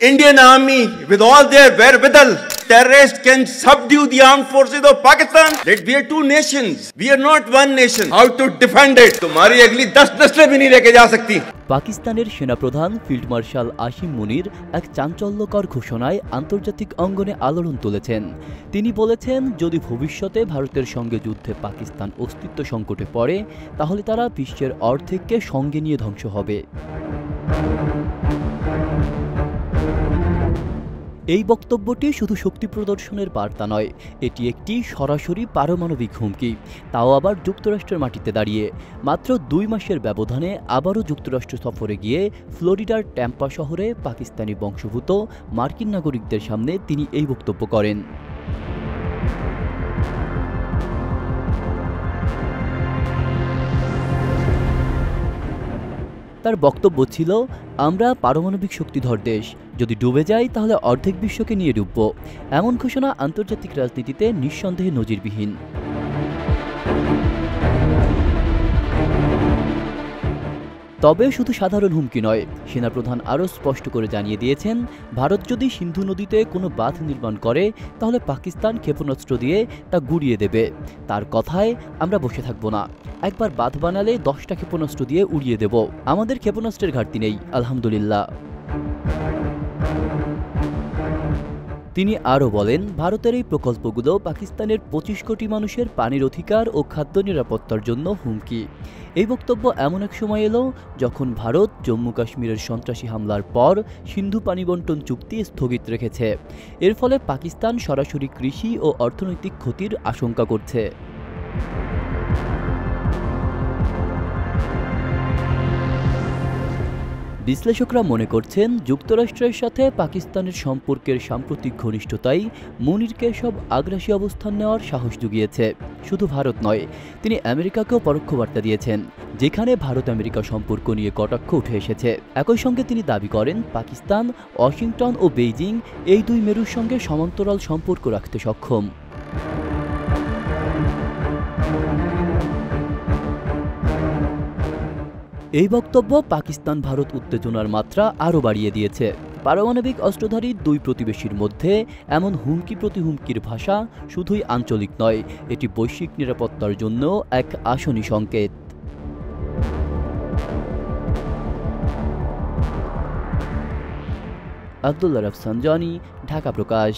Indian army, with all their wherewithal, terrorists can subdue the armed forces of Pakistan. That we are two nations. We are not one nation. How to defend it? तुम्हारी अगली 10 नस्लें भी नहीं लेके जा सकती। পাকিস্তানের সেনাপ্রধান ফিল্ড মার্শাল আসিম মুনির এক চাঞ্চল্যকর ঘোষণায় আন্তর্জাতিক অঙ্গনে আলোড়ন তুলেছেন। তিনি বলেছেন, যদি ভবিষ্যতে ভারতের সঙ্গে যুদ্ধে পাকিস্তান অস্তিত্ব সংকটে পড়ে, তাহলে তারা বিশ্বের অর্ধেককে সঙ্গে নিয়ে ধ্বংস হবে। এই বক্তব্যটি শুধু শক্তি প্রদর্শনের বার্তা নয়, এটি একটি সরাসরি পারমাণবিক হুমকি, তাও আবার যুক্তরাষ্ট্রের মাটিতে দাঁড়িয়ে। মাত্র 2 মাসের ব্যবধানে আবারও যুক্তরাষ্ট্র সফরে গিয়ে ফ্লোরিডার ট্যাম্পা শহরে পাকিস্তানি বংশোদ্ভূত মার্কিন নাগরিকদের সামনে তিনি এই বক্তব্য করেন। তার বক্তব্য ছিল, আমরা পারমাণবিক শক্তিধর দেশ, যদি ডুবে যাই তাহলে অর্ধেক বিশ্বকে নিয়ে ডুবব। এমন ঘোষণা আন্তর্জাতিক রাজনীতিতে নিঃসন্দেহে নজিরবিহীন। তবে শুধু সাধারণ হুমকি নয়, সেনাপ্রধান আরও স্পষ্ট করে জানিয়ে দিয়েছেন, ভারত যদি সিন্ধু নদীতে কোনো বাঁধ নির্মাণ করে তাহলে পাকিস্তান ক্ষেপণাস্ত্র দিয়ে তা গুড়িয়ে দেবে। তার কথায়, আমরা বসে থাকব না, একবার বাঁধ বানালে 10টা ক্ষেপণাস্ত্র দিয়ে উড়িয়ে দেব। আমাদের ক্ষেপণাস্ত্রের ঘাটতি নেই, আলহামদুলিল্লাহ। তিনি আরও বলেন, ভারতের এই প্রকল্পগুলো পাকিস্তানের 25 কোটি মানুষের পানির অধিকার ও খাদ্য নিরাপত্তার জন্য হুমকি। এই বক্তব্য এমন এক সময় এলো যখন ভারত জম্মু কাশ্মীরের সন্ত্রাসী হামলার পর সিন্ধু পানি বণ্টন চুক্তি স্থগিত রেখেছে। এর ফলে পাকিস্তান সরাসরি কৃষি ও অর্থনৈতিক ক্ষতির আশঙ্কা করছে। বিশ্লেষকরা মনে করছেন, যুক্তরাষ্ট্রের সাথে পাকিস্তানের সম্পর্কের সাম্প্রতিক ঘনিষ্ঠতাই মুনিরকে সব আগ্রাসী অবস্থান নেওয়ার সাহস জুগিয়েছে। শুধু ভারত নয়, তিনি আমেরিকাকেও পরোক্ষ বার্তা দিয়েছেন, যেখানে ভারত আমেরিকা সম্পর্ক নিয়ে কটাক্ষ উঠে এসেছে। একই সঙ্গে তিনি দাবি করেন, পাকিস্তান, ওয়াশিংটন ও বেইজিং এই দুই মেরুর সঙ্গে সমান্তরাল সম্পর্ক রাখতে সক্ষম। এই বক্তব্য পাকিস্তান ভারত উত্তেজনার মাত্রা আরও বাড়িয়ে দিয়েছে। পারমাণবিক অস্ত্রধারী দুই প্রতিবেশীর মধ্যে এমন হুমকি প্রতি হুমকির ভাষা শুধুই আঞ্চলিক নয়, এটি বৈশ্বিক নিরাপত্তার জন্য এক আসন্ন সংকেত। আব্দুল্লাহ রাফসানজানি, ঢাকা প্রকাশ।